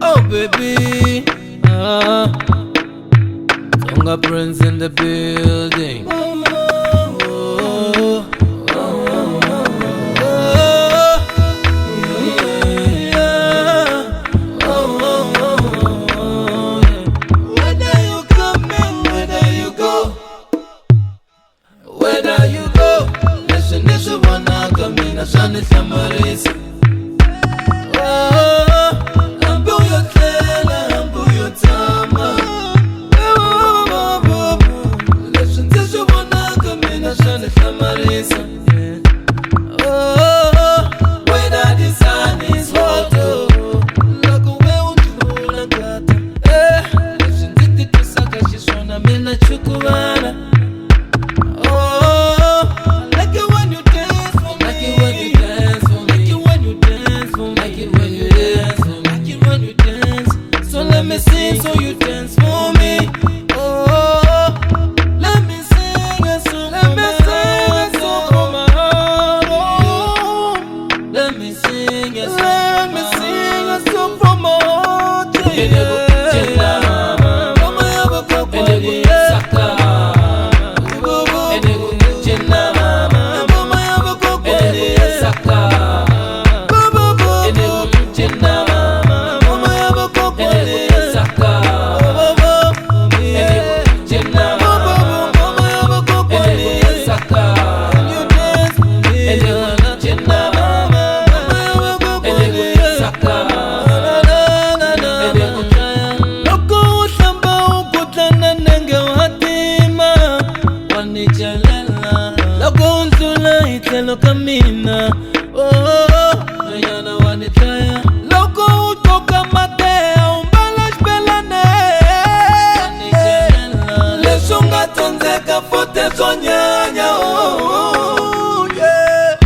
Oh baby, Tonga Prince in the building. Oh, oh, oh, oh, yeah. Oh, oh, oh, yeah. Whether you come in, whether you go, whether you go, listen, wanna come in, a son is a marisa. Let me sing so you dance for me. Oh, let me sing a song. Let me sing a song from my heart. Oh, let me sing a song. Let me sing a song from my heart. Camina, oh, yana wanitaya. Loco utoka matea, umbalas pelane. Lesunga tonzeka fote sonyanya, oh, yeah.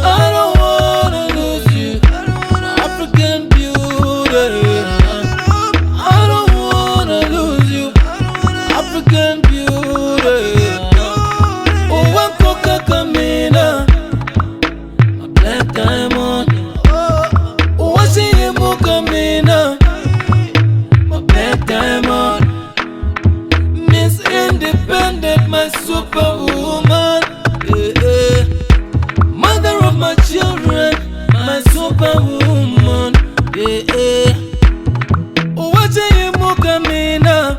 I don't wanna lose you, African beauty. I don't wanna lose you, African beauty. Oh, one coca camina. Diamond, what's in your camina? My black diamond, Miss Independent, my superwoman, yeah. Mother of my children, my superwoman, yeah. What's in your camina?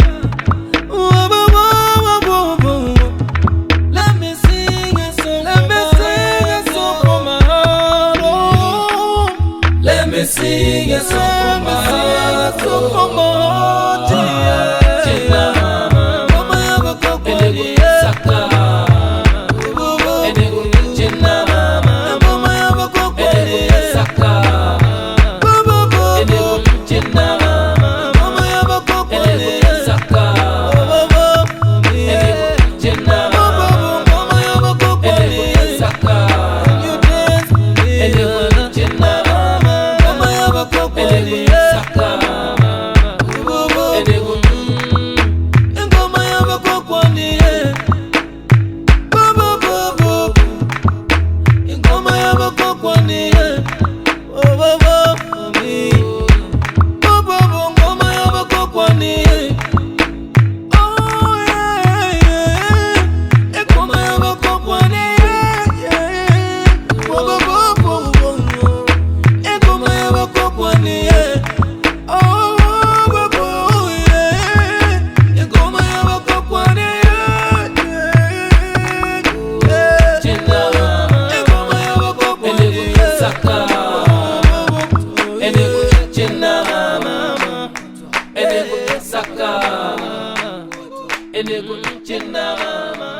Let me sing a song. Let me sing a song from my heart. Let me sing a song from my heart, yeah. Mama yaba kokoni, saka. Jina mama yaba kokoni, saka. Jina mama yaba kokoni, saka. Jina mama yaba kokoni, saka. You dance, Jina mama yaba kokoni, saka. Ngoma yaba kokoni, ngoma yaba kokoni, ngoma yaba kokoni. Oh yeah, yeah. Ngoma yaba kokoni, yeah. Ngoma yaba kokoni, yeah. Oh, yeah. Ngoma yaba kokoni, yeah. Ngoma yaba kokoni, saka. Jina mama, saka. Jina mama,